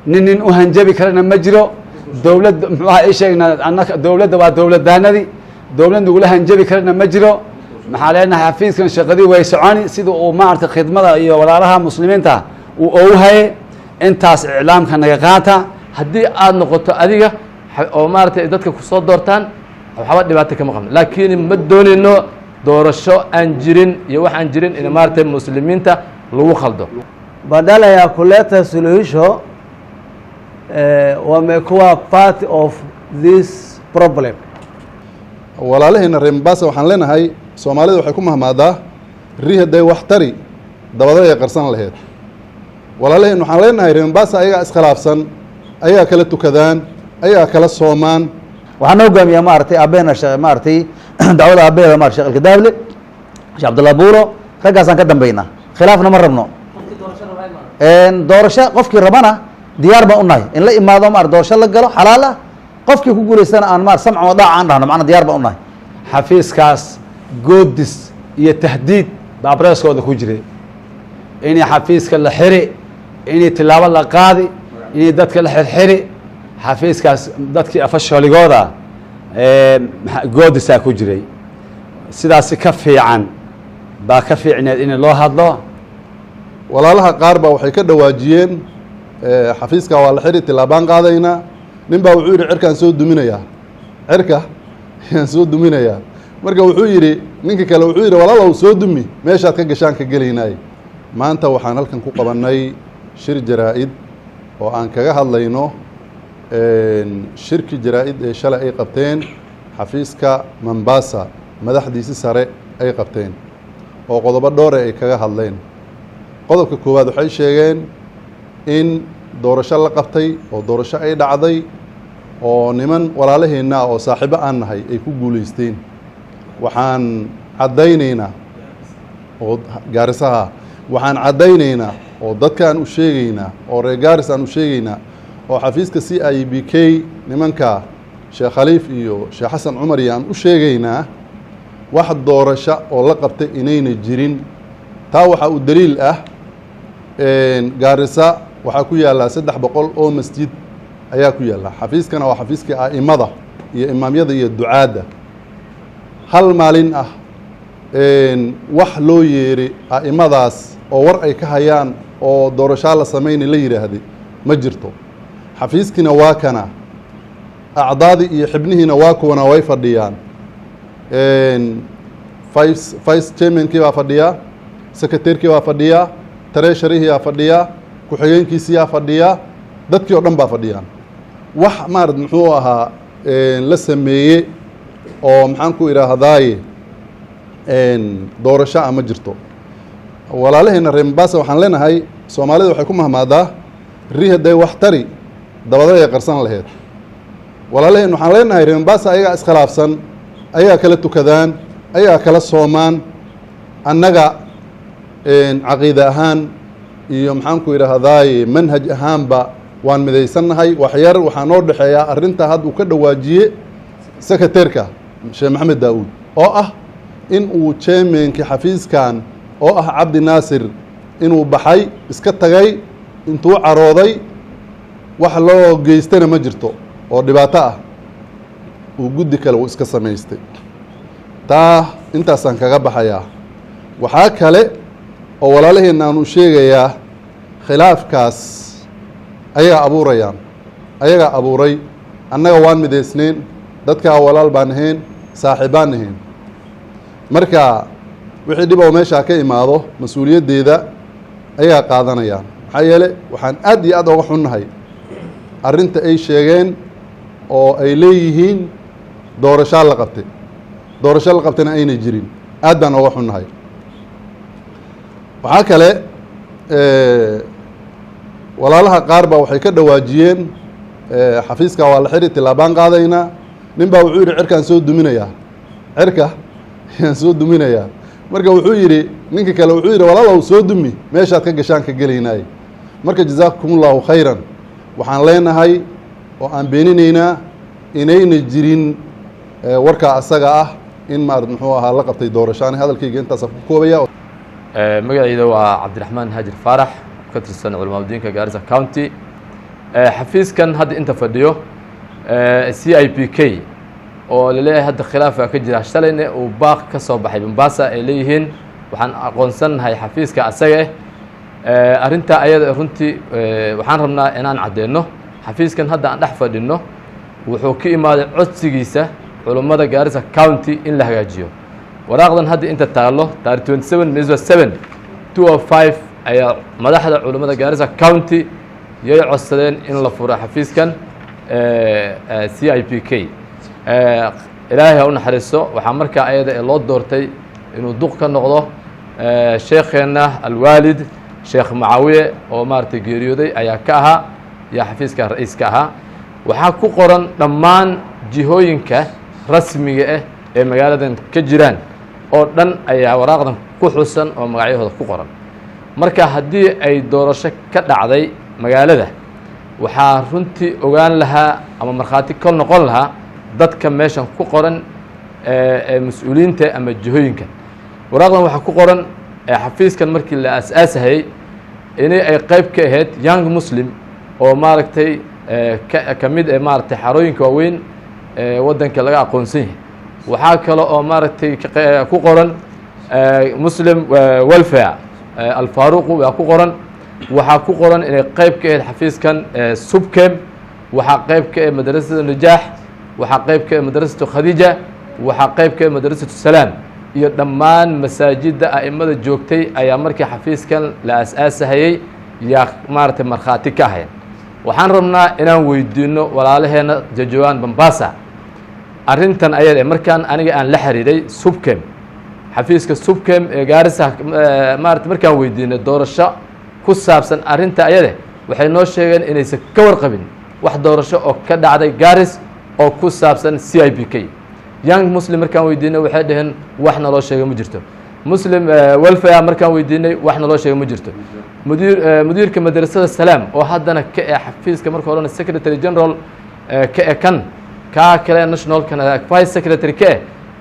nin u hanjabi karana ma jiro dowlad maxaa ay sheegnaa annaka dowladda waa dowladdaanadii dowlad nagula hanjabi karana ma jiro maxaa leenahay xafiiskan shaqadii way soconi sida uu maaragtay khidmada iyo walaalaha muslimiinta uu ugu haye intaas iclaamka naga qaata haddii aad noqoto adiga oo maaragtay dadka ku soo doortaan waxba dhibaato kama qabno laakiin ma doonayno doorasho aan jirin iyo wax aan jirin in maaragtay muslimiinta lagu khaldo badala ya kuleta suluhisho wamekuwa part of this problem. walaalaheena reer Mombasa waxaan leenahay Soomaalida waxay ku mahmaadaa riihaday wax tari dabada ay qarsan lahayd walaalaheen waxaan leenahay reer Mombasa ayaga iskhilaafsan ayaga kala tukadaan ayaga kala soomaan waxaan hogaamiyaa maartay abeena maartay dawladda abeeda maartay Sheekh Al-Kadaable Sheekh Abdullah Buuro raggaasaan ka dambeynaa khilaafna ma rabno doorasho qofkii rabana diyaar baan u nahay in la imaado maar doorasho la galo xalaal ah qofkii ku guuleystana aan maar samco wada aan dhahno macna diyaar baan u nahay xafiiskaas goodis iyo tahdiid baabreskooda ku jiray inay xafiiska la xiri inay tilaabo la qaadi inay dadka la xirxiri xafiiskaas dadkii afashooligooda goodisaa ku jiray sidaasi ka fiican baa ka fiicneed in loo hadlo walaalaha qaar baa waxay ka dhawaajiyeen xafiiska waa la xiri tilaabaan qaadayna nin baa wuxuu yidhi cirkaan soo duminayaa cirka ayaan soo duminayaa marka wuxuu yidhi ninka kale wuxuu yidhi walaalow soo dumi meeshaad ka gashaan ka gelaynaay maanta waxaan halkan ku qabannay shir jaraa'id oo aan kaga hadlayno shirki jaraa'id ee shalay ay qabteen xafiiska Mombasa madaxdiisi sare ay qabteen oo qodobo dhowr ay kaga hadleen qodobka koowaad waxay sheegeen in doorasho la qabtay oo doorasho ay dhacday oo niman walaalaheena oo saaxiibo aan nahay ay ku guuleysteen waxaan cadaynaynaa oo gaarisaha waxaan cadaynaynaa oo dadkaan u sheegaynaa oo reer gaaris aan u sheegaynaa oo xafiiska CIBK nimanka Sheekh Khaliif iyo Sheekh Xasan Cumar aan u sheegaynaa wax doorasho oo la qabtay inayna jirin taa waxa uu daliil ah gaarisa waxaa ku yaala 300 oo masjid ayaa ku yaala xafiiskana waa xafiiska aimada iyo imaamyada iyo ducaada hal maalin ah wax loo yeeri aimadaas oo war ay ka hayaan oo doorasho la sameeyay la yiraahday ma jirto xafiiskina waa kana acdaadi iyo xibnihiina waa kuwana way fadhiyaan vice chairman kii waa fadhiya secretary kii waa fadhiya treasury yaa fadhiya ku xigeenkiisa yaa fadhiya dadkii oo dhan baa fadhiyaan wax maarad muxuu ahaa la sameeyay oo maxaan ku iraahdaay doorasho ama jirto walaalaheena reer Mombasa waxaan leenahay Soomaalida waxay ku mahmaadaa riihaday wax tari dabada ay qarsan lahayd walaalaheen waxaan leenahay reer Mombasa ayaga iskhilaafsan ayaga kala tukadaan ayaga kala soomaan annaga caqiida ahaan iyo maxaan ku iraahdaay manhaj ahaanba waan midaysannahay waxyar waxaa noo dhexeeyaa arrinta had uu ka dhawaajiye secretary-ka Sheekh Maxamed Daawud oo ah in uu chairman-ka xafiiskan oo ah Cabdi Naasir inuu baxay iska tagay intuu carooday wax loo geystana ma jirto oo dhibaato ah uu guddi kale uu iska samaystay taa intaasaan kaga baxayaa waxaa kale oo walaalaheena aanu sheegayaa khilaafkaas ayaga abuurayaan ayaga abuuray annaga waan midaysnayn dadkaa walaal baan ahayn saaxiibaan ahayn marka wixii dhib oo meesha ka imaado mas'uuliyaddeeda ayaga qaadanayaan maxaa yeelay waxaan aad iyo aad uga xunnahay arrinta ay sheegeen oo ay leeyihiin doorasho la qabtay doorasho la qabtayna ayna jirin aad baan uga xunnahay waxaa kale walaalaha qaar baa waxay ka dhawaajiyeen xafiiska waa la xiri tilaabaan qaadaynaa nin baa wuxuu yidhi cirkaan soo duminayaa cirka ayaan soo duminayaa marka wuxuu yidhi ninka kale wuxuu yidhi walaalow soo dumi meeshaad ka gashaan ka gelaynaay marka jazaakumullahu khayran waxaan leenahay oo aan beeninaynaa inayna jirin warka asaga ah in maarad muxuu ahaa la qabtay doorashaan hadalkayga intaas ku koobaya magacayda waa Cabdiraxmaan Haajir Faarax ka tirsan culimada diinka Garissa County xafiiskan hadda inta fadhiyo CIPK oo laleeyahay hadda khilaafaa ka jira shalayna uu baaq ka soo baxay Mombasa ay leeyihiin waxaan aqoonsanahay xafiiska asaga arrinta ayada runtii waxaan rabnaa inaan caddeeno xafiiskan hadda aan dhex fadhino wuxuu ka imaaday codsigiisa culummada Garissa County in la hagaajiyo waraaqdan hadda inta taalo taariikh 27 May 2005 ayaa madaxda culummada Garissa County yay codsadeen in la furo xafiiskan CIPK ilaahay ha u naxariisto waxaa markaa ayada loo doortay inuu duq ka noqdo sheekheena alwaalid sheekh Macaawiye oo maartay geeriyooday ayaa ka ahaa yaa xafiiska ra'iiska ahaa waxaa ku qoran dhammaan jihooyinka rasmiga ah ee magaaladan ka jiraan oo dhan ayaa waraaqdan ku xusan oo magacyahooda ku qoran marka haddii ay doorasho ka dhacday magaalada waxaa runtii ogaan lahaa ama markhaati ka noqon lahaa dadka meeshan ku qoran ee mas'uuliyiinta ama jihooyinka waraaqdan waxaa ku qoran xafiiskan markii la aasaasayay inay ay qayb ka ahayd young muslim oo maaragtay ka mid ee maaragtay xarooyinka waaweyn ee waddanka laga aqoonsan yahay waxaa kale oo maaragtay ku qoran muslim welfare alfaaruqu waa ku qoran waxaa ku qoran inay qayb ka ahayd xafiiskan subkem waxaa qayb ka ah madrasada najaax waxaa qayb ka ah madrasatu khadiija waxaa qayb ka ah madrasatu salaam iyo dhammaan masaajidda a'imada joogtay ayaa markii xafiiskan la aasaasahayay yaa maaragtay markhaati ka ahayn waxaan rabnaa inaan weydiino walaalaheena jajawaan Mombasa arrintan ayada markaan aniga aan la xiriiray subkem xafiiska subkem ee Garissa maaragtay markaan weydiinay doorasho ku saabsan arrinta ayada waxay noo sheegeen inaysan ka warqabin wax doorasho oo ka dhacday Garissa oo ku saabsan CIPK young muslim markaan weydiinay waxay dhaheen wax naloo sheegay ma jirto muslim welfare markaan weydiinay wax naloo sheegay ma jirto mudiirka madrasada salaam oo haddana ka ee xafiiska marka horena secretary general ka ee kan kale national vice secretary ka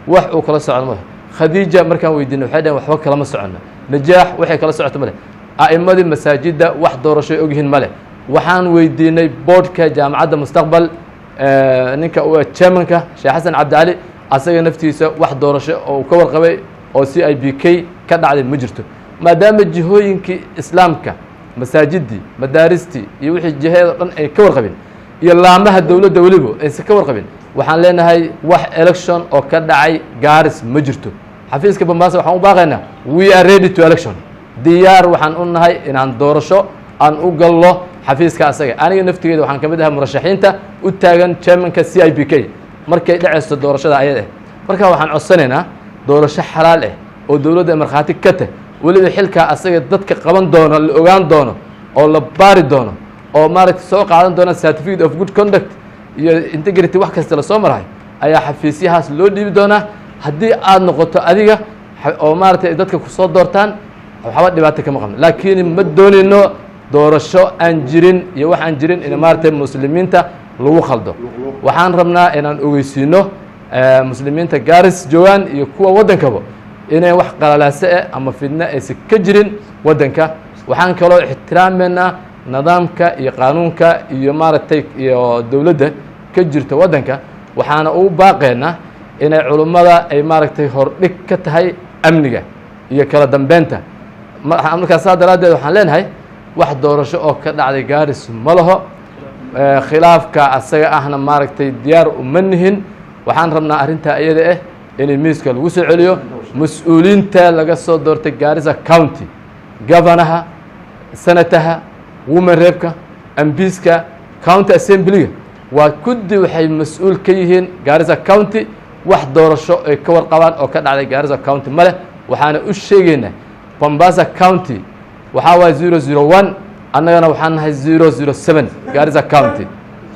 wax uu kala socon ma khadiija markaan weydiinay waxay dhaheen waxba kala ma socono najaax waxay kala socoto ma leh a'imadii masaajidda wax doorasho ay ogyihiin ma leh waxaan weydiinay boardka jaamacadda mustaqbal ninka chairmanka sheekh xasan cabdicali asaga naftiisa wax doorasho oo ka warqabay oo CIPK ka dhacday ma jirto maadaama jihooyinkii islaamka masaajidii madaaristii iyo wixii jiheeda dhan ay ka warqabin iyo laamaha dawladda weliba aysan ka warqabin waxaan leenahay wax election oo ka dhacay Garissa ma jirto xafiiska Mombasa waxaan u baaqaynaa we are ready to election diyaar waxaan u nahay inaan doorasho aan u gallo xafiiska asaga aniga naftigeeda waxaan ka mid ahaa murashaxiinta u taagan chairmanka CIPK markay dhacayso doorashada ayada marka waxaan codsanaynaa doorasho xalaal ah oo dawladda markhaati ka tah weliba xilka asaga dadka qaban doono la ogaan doono oo la baari doono oo maaragtay soo qaadan doona certificate of good conduct iyo integrity wax kasta la soo marahay ayaa xafiisyahaas loo dhiibi doonaa haddii aad noqoto adiga oo maaragtay dadka ku soo doortaan waxba dhibaato kama qabno laakiin ma doonayno doorasho aan jirin iyo wax aan jirin in maaragtay muslimiinta lagu khaldo waxaan rabnaa inaan ogeysiino muslimiinta Garissa joogaan iyo kuwa waddankaba inay wax qalalaase ama fidna aysan ka jirin waddanka waxaan kaloo ixtiraameynaa nidaamka iyo qaanuunka iyo maaragtay iyo dawladda ka jirta waddanka waxaana u baaqeynaa inay culummada ay maaragtay hordhig ka tahay amniga iyo kala dambeynta markaas daraaddeed waxaan leenahay wax doorasho oo ka dhacday Garissa ma laho khilaafka asaga ahna maaragtay diyaar uma nihin waxaan rabnaa arrintaa iyada ah in miiska lagu soo celiyo mas'uuliyiinta laga soo doortay Garissa County governaha senataha women repka MPska county assembly waa kudi waxay mas'uul ka yihiin Garissa County wax doorasho ay ka warqabaan oo ka dhacday Garissa County male waxaana u sheegaynaa Mombasa County waxaa waa 001 annagana waxaan nahay 007 Garissa County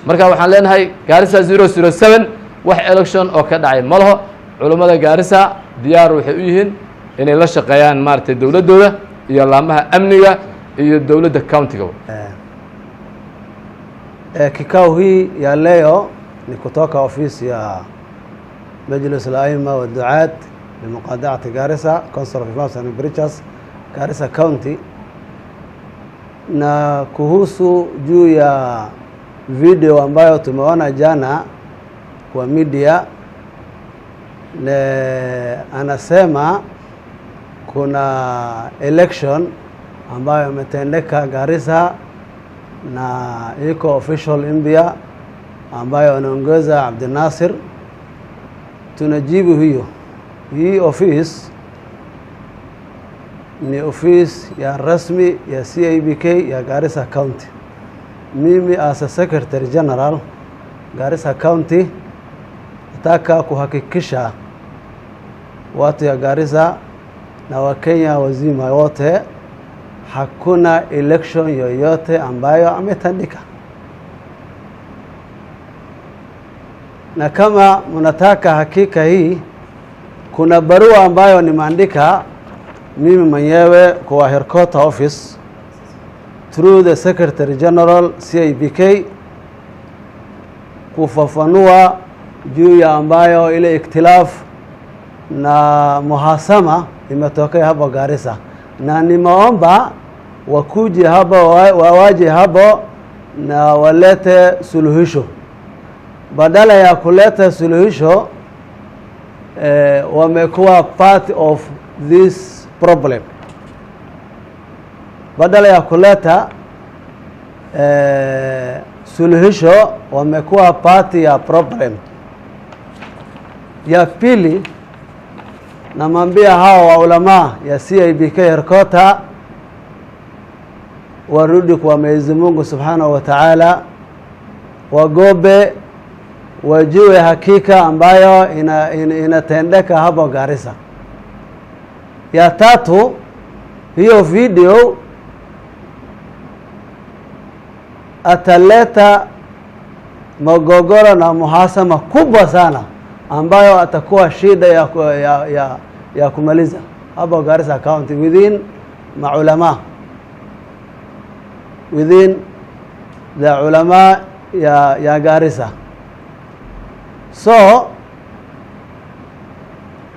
marka waxaan leenahay Garissa 007 wax election oo ka dhacay ma laho culummada Garissa diyaar waxay u yihiin inay la shaqeeyaan maartay dawladooda iyo laamaha amniga iyo dawladda county-ga kikao hii ya leo ni kutoka ofisi ya Majlis al-Aima wa Duat limuqada'ati Garissa Council of Imams and Preachers Garissa County na kuhusu juu ya video ambayo tumeona jana kwa media, anasema kuna election ambayo imetendeka Garissa na iko official India ambayo anaongoza Abdul Nasir. Tunajibu hiyo. Hii office ni office ya rasmi ya CIBK ya Garissa County. Mimi as a Secretary General Garissa County nataka kuhakikisha watu ya Garissa na Wakenya wazima wote hakuna election yoyote ambayo ametandika. Na kama mnataka hakika hii, kuna barua ambayo nimeandika mimi mwenyewe kwa headquarter office through the Secretary General CIBK kufafanua juu ya ambayo ile ikhtilaf na muhasama imetokea hapa Garissa, na nimeomba wakuje hapa wawaje hapa na walete suluhisho. Badala ya kuleta suluhisho wamekuwa part of this problem. Badala ya kuleta suluhisho wamekuwa part ya problem. Ya pili, namwambia hao wa ulama ya CIBK headquarter warudi kwa Mwenyezi Mungu Subhanahu wa Ta'ala, wagobe wajue hakika ambayo inatendeka hapa Garissa. Ya tatu, hiyo video ataleta magogoro na muhasama kubwa sana ambayo atakuwa shida ya kumaliza hapa Garissa County within maulama, within the ulama ya Garissa. So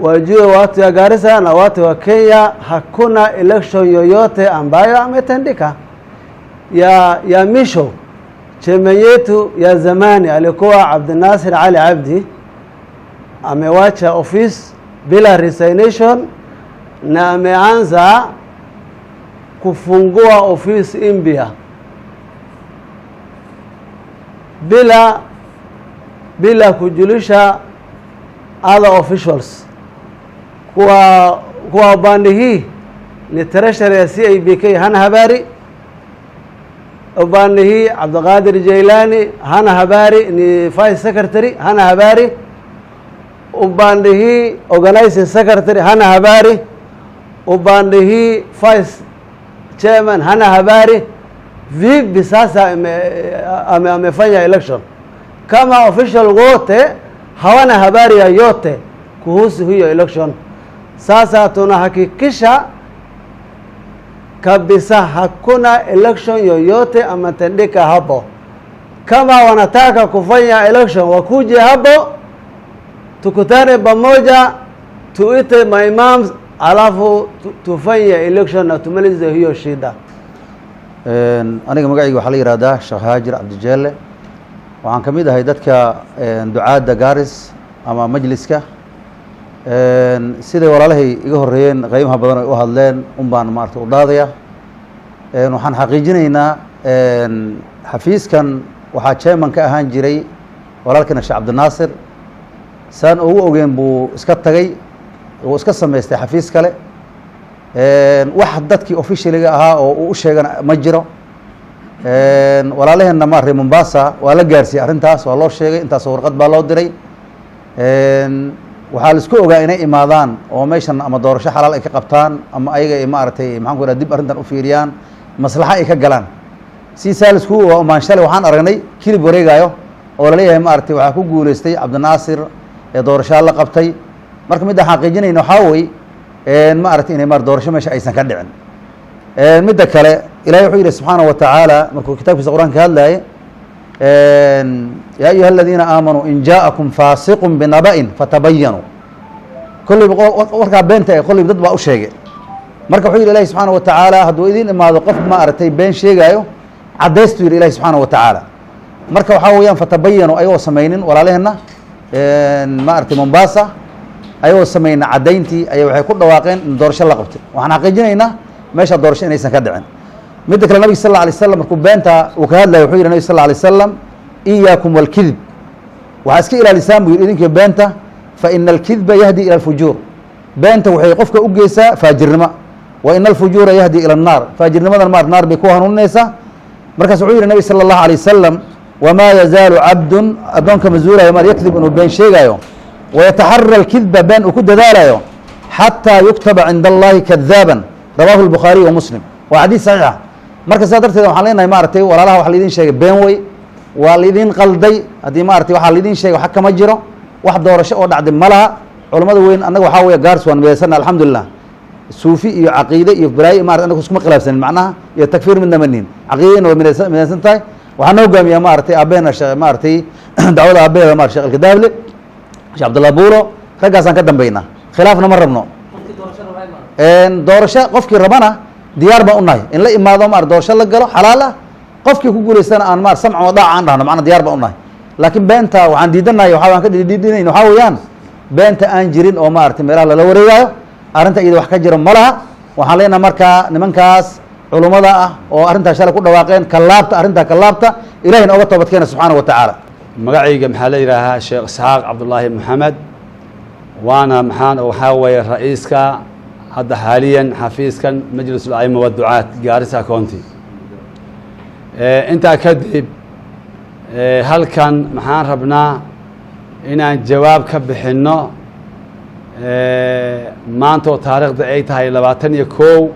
wajue watu ya Garissa na watu wa Kenya hakuna election yoyote ambayo ametendeka. Ya misho chama yetu ya zamani alikuwa Abdul Nasir Ali Abdi amewacha office bila resignation na ameanza kufungua office India bila kujulisha other officials. Kwa bandi hii ni treasurer ya CIBK hana habari, bandi hii Abdul Qadir Jailani hana habari, ni vice secretary hana habari, bandi hii organizing secretary hana habari, bandi hii vice chairman hana habari. Vipi sasa amefanya election kama official wote hawana habari ya yote kuhusu hiyo election? Sasa tunahakikisha kabisa hakuna election yoyote ametendeka hapo. Kama wanataka kufanya election wakuje hapo, tukutane pamoja, tuite maimams, alafu tufanye election na tumalize hiyo shida. aniga magacayga waxaa la yiraahdaa Sheekh Haajir Abdi Jalle, waxaan ka mid ahay dadka ducaadda Garis ama majliska. siday walaalahay iga horeeyeen qiimaha badan ay u hadleen baan maartay u dhaadaya. waxaan xaqiijinaynaa xafiiskan waxaa chairman ka ahaan jiray walaalkana Sheekh Abdul Nasir, saan ugu ogeen buu iska tagay oo iska sameystay xafiis kale. wax dadkii officialiga ahaa oo uu sheegana ma jiro. walaalaheenna ma reer Mombasa waa la gaarsiiyay arrintaas, waa loo sheegay, intaas warqad baa loo diray. waxaa la isku ogaa inay imaadaan oo meeshan ama doorasho xalaal ay ka qabtaan ama ayaga maaragtay maxaan ku yidhaha dib arrintan u fiiriyaan, maslaxa ay ka galaan. si saalisku waa maanshalay waxaan aragnay kilib wareegayo oo la leeyahay maaragtay waxaa ku guuleystay Abdul Nasir ee doorasho la qabtay. marka mid xaqiijinayna waxaa weeye maaragtay inay doorasho meesha aysan ka dhicin. midda kale ilaahay wuxuu yidhi subxaanahu wa tacaala markuu kitaabkiisa qur-aanka hadlaye يا أيها الذين آمنوا إن جاءكم فاسق بنبأ فتبينوا. كل ورقة بينته كل بدت بقى شيء. مركب حيل الله سبحانه وتعالى هدو إذن ما ذو قف ما أرتي بين شيء جايو عدستوا إلى الله سبحانه وتعالى. marka waxaa weeyaan fatabayanu ayagoo samaynin walaalaheenna maaragtay Mombasa ayagoo samayna caddayntii ayay waxay ku dhawaaqeen in doorasho la qabtay waxaan xaqiijinaynaa meesha doorasho inaysan ka dhicin midda kale nabiga sal alla alay wasalam markuu beenta uu ka hadlaya wuxuu yidhi nabi sal alla alay wasalam iyaakum walkidib waxaa iska ilaalisaan buu yidhi idinkii beenta fa ina alkidba yahdi ila alfujuur beenta waxay qofka u geysaa faajirnimo wa ina alfujuura yahdi ila annaar faajirnimadan naar bay ku hanuuninaysaa markaas wuxuu yidhi nabi sala allahu alay wasalam wamaa yazaalu cabdun addoonka mazuulayo maar yakdib inuu been sheegaayo wayataxara alkidba been uu ku dadaalayo xataa yuktaba cinda allahi kadaaban rawaahu albukhaariy wa muslim waa xadiis saxiixa marka sidaa darteed waxaan leenahay maaragtay walaalaha waxa laidin sheegay been wey waa laidin qalday haddii maaragtay waxaa laidin sheegay wax kama jiro wax doorasho oo dhacday ma laha culammada weyn annaga waxaa weeye gaars waan midaysana alxamdulilah suufi iyo caqiide iyo balaayo maarata annaga iskuma khilaafsanin macnaha iyo takfiir midna maniin caqiidadina way midaysan tahay waxaan na hogaamiyaa maaragtay aabeena maaragtay dacwada aabeeda marat sheekh alkadaable sheekh cabdullah buuro raggaasaan ka dambaynaa khilaafna ma rabno doorasho qofkii rabana diyaar baan u nahay in la imaado maar doorasho la galo xalaal ah qofkii ku guulaystana aan maar samc oo dhaac aan dhahno macna diyaar baan u nahay laakiin beenta waxaan diidanahay waxaan ka dhidhinayn waxaa weeyaan beenta aan jirin oo maaragtay meelaha lala wareegaayo arrinta iyada wax ka jiro ma laha waxaan leenahay markaa nimankaas culummada ah oo arrintaas shalay ku dhawaaqeen kallaabta arrintaa kallaabta ilahina oga toobadkeena subxaana wa tacaala magacayga maxaa la yidhaahaa sheekh isxaaq cabdullaahi maxamed waana waxaa weeye ra-iiska hadda xaaliyan xafiiskan majlisul aima waducaat gaarisa county intaa kadib halkan maxaan rabnaa inaan jawaab ka bixinno maanta oo taariikhda ay tahay 21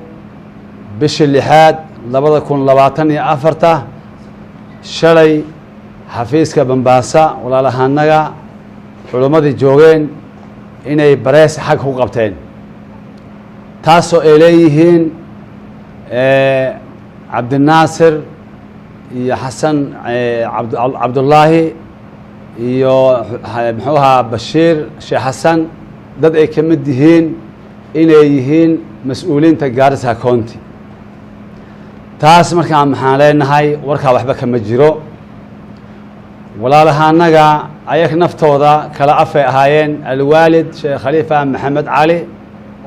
bishii 6 2024 shalay xafiiska Mombasa walaalahanaga culimmadii joogeen inay barees xag ku qabteen taasoo ay leeyihiin cabdinaasir iyo xasan cabdullaahi iyo muxuu ahaa bashiir sheekh xasan dad ay ka mid yihiin inay yihiin mas-uuliyiinta gaarisa county taas markaa maxaan leenahay warkaa waxba kama jiro walaalahanaga ayaga naftooda kala afay ahaayeen alwaalid sheekh khaliifa maxamed cali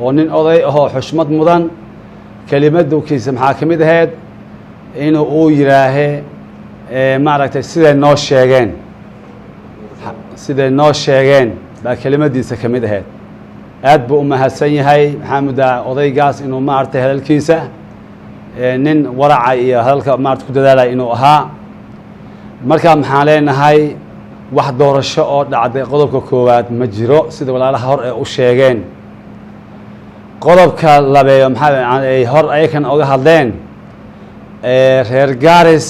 oo nin oday ahoo xushmad mudan kelimadkiisa maxaa ka mid ahayd inuu uu yidhaahe maaragtay siday noo sheegeen baa kelimadiisa ka mid ahayd aad buu u mahadsan yahay maxaa muddaa odaygaas inuu maaragtay hadalkiisa nin waraca iyo hadalka maarata ku dadaalaya inuu ahaa markaa maxaan leenahay wax doorasho oo dhacday qodobka koowaad ma jiro sida walaalaha hor ee u sheegeen qodobka labeeyo maxaa ay hor ayakan oga hadleen reer gaaris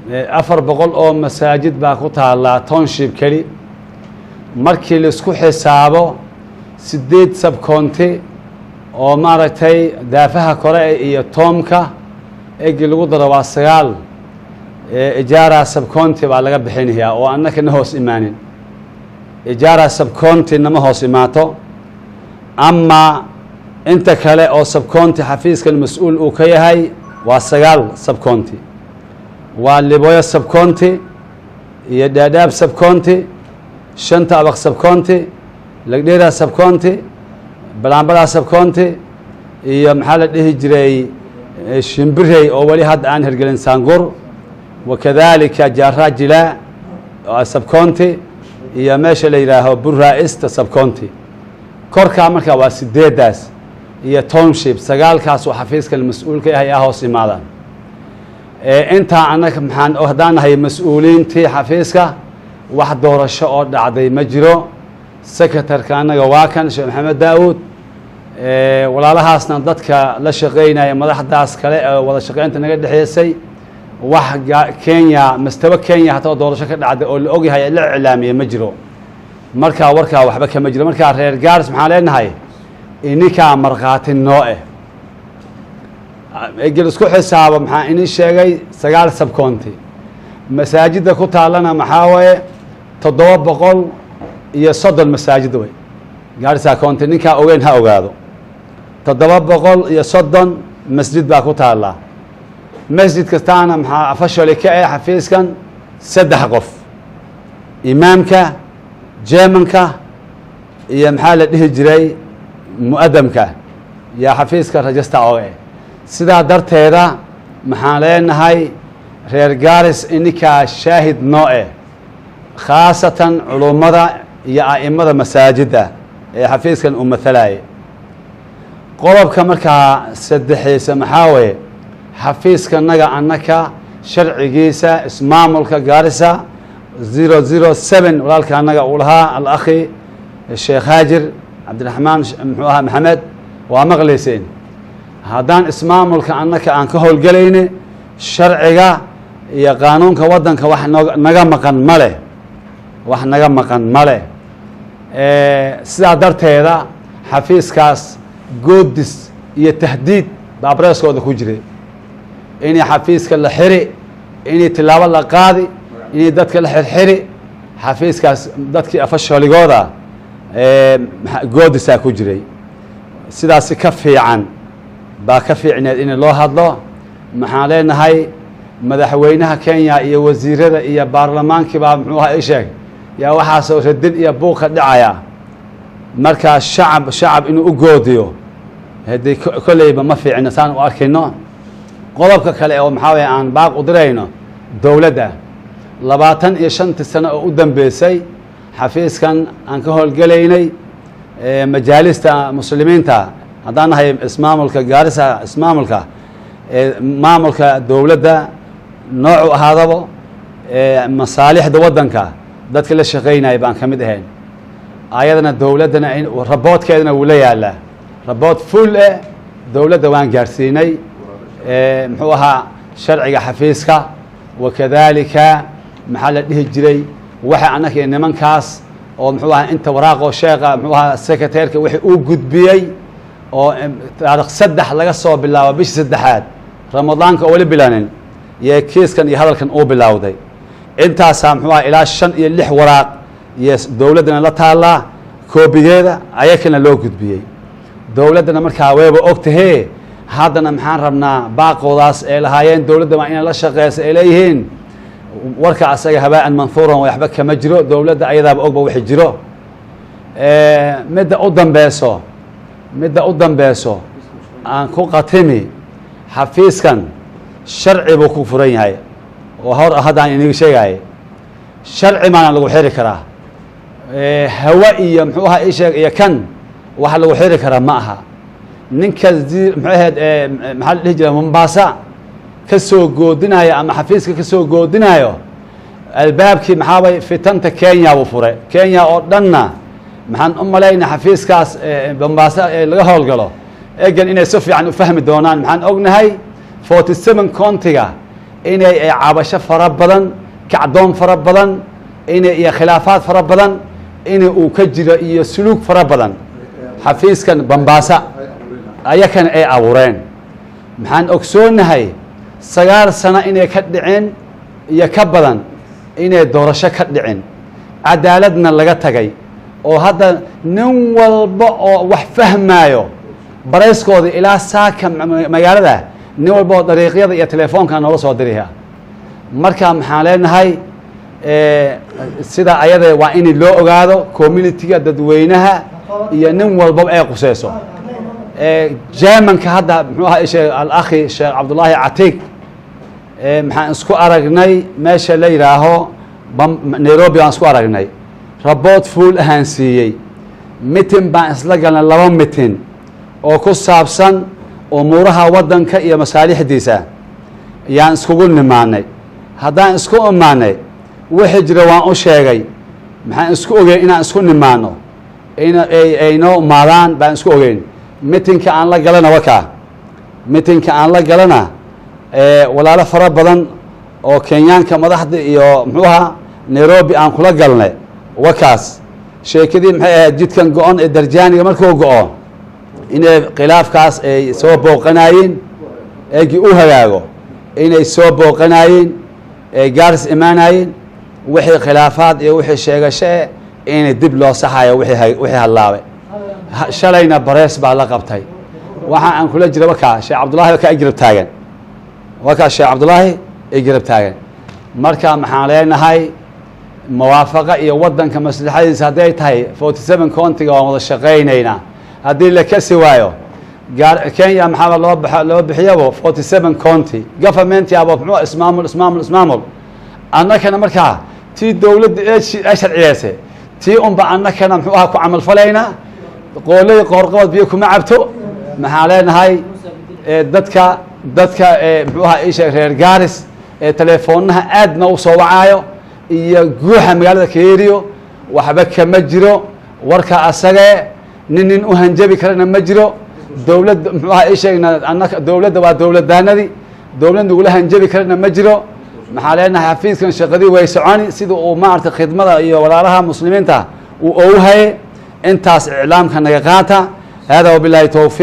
400 oo masaajid baa ku taallaa township keli markii laisku xisaabo 8 subcounty oo maaragtay daafaha kore iyo toomka egi lagu daro waa 9 ijaara subcounty baa laga bixinayaa oo annaka na hoos imaanin ijaara subcounty nama hoos imaato ama inta kale oo subcounty xafiiskan mas-uul uu ka yahay waa 9 subcounty waa Liboya subcounty iyo Dadaab subcounty shanta abaq subcounty Lagdheera subcounty Balambala subcounty iyo maxaa la dhihi jiray Shimbirey oo wali hadda aan hirgelin Saangur wakadalika Jaarajila subcounty iyo meesha la yidhaaho Burra-East subcounty korkaa markaa waa 8daas iyo township 9kaas oo xafiiskan mas-uulka ah ayaa hoos imaadaan intaa annaga maxaan haddaan nahay mas-uuliyiintii xafiiska wax doorasho oo dhacday ma jiro secretarka annaga waa kan sheekh maxamed daawud walaalahaasna dadka la shaqeynaya madaxdaas kale ee wada shaqeynta naga dhexeysay wax Kenya mastaba Kenya hataa doorasho ka dhacday oo la ogyahay la iclaamiyay ma jiro markaa warkaa waxba kama jiro markaa reer gaaris maxaan leenahay ininkaa markhaati noo egel isku xisaabo maxaa inii sheegay 9 subcounty masaajidda ku taallana maxaa waye 730 masaajid way gaarisa county ninkaa ogeyn ha ogaado 730 masjid baa ku taallaa masjid kastaana maxaa officially ka xafiiskan saddex qof imaamka jeemanka iyo maxaa la dhihi jiray mu'adamka yaa xafiiska rajista oga sidaa darteeda maxaan leenahay reer gaaris ininkaa shaahid noo khaasatan culummada iyo a'imada masaajidda ee xafiiskan uu mathalaya qodobka markaa saddexdiisa maxaa weeye xafiiskanaga annaka sharcigiisa ismaamulka gaarisa 007 walaalka annaga uu lahaa alakhi sheekh haajir cabdiraxmaan muxuu ahaa maxamed waa maqlayseen haddaan ismaamulka annaka aan ka howlgelayni sharciga iyo qaanuunka waddanka wax naga maqan ma leh wax naga maqan ma leh sidaa darteeda xafiiskaas goodis iyo tahdiid baa bareeskooda ku jiray inay xafiiska la xiri inay tilaabo la qaadi inay dadka la xirxiri xafiiskaas dadkii afasholigooda goodisaa ku jiray sidaasi ka fiican baa ka fiicneed in loo hadlo maxaan leenahay madaxweynaha kenya iyo wasiirada iyo baarlamaankii baa muxuu ahaa i sheeg yaa waxaasoo radin iyo buuqa dhacaya markaa shacab inuu u goodiyo haddii kolleyba ma fiicno saan u arkayno qodobka kale oo maxaa weye aan baaq u dirayno dowladda 25 sano oo u dambeysay xafiiskan aan ka howlgelaynay majaalista muslimiinta haddaan nahay ismaamulka gaarisa ismaamulka maamulka dowladda noocu ahaadabo masaalixda waddanka dadka la shaqaynaya baan ka mid ahayn ayadana dowladdana raboodkeedana wuu la yaalaa rabood full dowladda waan gaarsiinay muxuu ahaa sharciga xafiiska wakadalika maxaa la dhihi jiray waxa annaka nimankaas oo muxuu ahaa inta waraaqoo sheekha muxuu ahaa secretaryka wixii uu gudbiyey oo taarikh 3 laga soo bilaabo bishii 3aad ramadaanka oo wali bilaanin iyo kiiskan iyo hadalkan uu bilowday intaasaa muxuu ahaa ilaa 5 iyo 6 waraaq iyo dowladdana la taallaa koobigeeda ayakana loo gudbiyey dowladdana markaa wayba ogtahee haddana maxaan rabnaa baaqoodaas ay lahaayeen dowladda waa inay la shaqeysa ay leeyihiin warka asaga habaan manhuuran waxba kama jiro dowladda ayadaaba ogba wixii jiro midda u dambeyso aan ku qatimi xafiiskan sharci buu ku furan yahay oo hor haddaan iniga sheegaya sharci maana lagu xiri karaa hawa iyo muxuu ahaa ii sheeg iyo kan waxa lagu xiri karaa ma aha ninka muxuu ahayd maxaa la dhihi jira Mombasa ka soo goodinayo ama xafiiska ka soo goodinayo albaabkii maxaa bay fitanta Kenya buu furay Kenya oo dhanna maxaan u malaynaa xafiiskaas Mombasa ee laga howlgalo eegan inay si fiican u fahmi doonaan maxaan ognahay 47 countiga inay cabasho fara badan kacdoon fara badan inay iyo khilaafaad fara badan inay uu ka jiro iyo suluug fara badan xafiiskan Mombasa ayakana ay abuureen maxaan ogsoonahay 9 sano inay ka dhicin iyo ka badan inay doorasho ka dhicin cadaaladna laga tagay oo hadda nin walba oo wax fahmaayo barayskooda ilaa saaka magaalada nin walba oo dariiqyada iyo telefoonka noola soo diriha marka maxaan leenahay sida ayada waa in loo ogaado community-ga dadweynaha iyo nin walba ay quseyso jeemanka hadda muxuu ahaa sheekh al-akhi sheekh Cabdullaahi Catiik maxaan isku aragnay meesha la yiraaho Nairobi aan isku aragnay rabood full ahaan siiyey meeting baan isla galnay 2 meeting oo ku saabsan umuuraha waddanka iyo masaalixdiisa yaan iskugu nimaanay haddaan isku imaanay wixii jira waan u sheegay maxaan isku ogeyn inaan isku nimaano aynoo imaadaan baan isku ogeyn meetingka aan la galana wakaa meetingka aan la galana walaalo fara badan oo kenyaanka madaxda iyo muxuu ahaa Nairobi aan kula galnay wakaas sheekadii maxay ahayd jidkan go-on ee darjaaniga markuu go-o inay khilaafkaas ay soo booqanaayeen eegi u hagaago inay soo booqanaayeen ee gaaris imaanayeen wixii khilaafaad iyo wixii sheegasho inay dib loo saxayo wixii halaabay shalayna barees baa la qabtay waxa aan kula jira wakaa sheekh Cabdullaahi ka ajrab taagan wakaa sheekh Cabdullaahi ajrab taagan marka maxaan leenahay muwaafaqa iyo waddanka maslaxadiisa hadday tahay 47 countiga waan wada shaqaynaynaa haddii la kasi waayo kenya maxaa loo bixiyabo 47 county government yaabo muxuu ismaamul annakana markaa tii dowladda ee sharciyeysay tii unba annakana muxuu ahaa ku camal falaynaa qoolay qoorqabad biyo kuma cabto maxaan leenahay dadka muxuu ahaa isha reer gaaris teleefoonaha aadna u soo wacaayo iyo guuxa magaalada kaeriyo waxba kama jiro warka asagee nin u hanjabi karana ma jiro dowladda muxuu ahaa isheegna annaka dowladda waa dowladaanadii dowlad nagula hanjabi karana ma jiro maxaa leenahay xafiiskan shaqadii way soconi sida uu maaragtay khidmada iyo walaalaha muslimiinta uu ouhaye intaas iclaamka naga qaata hada wabilaahi towfiiq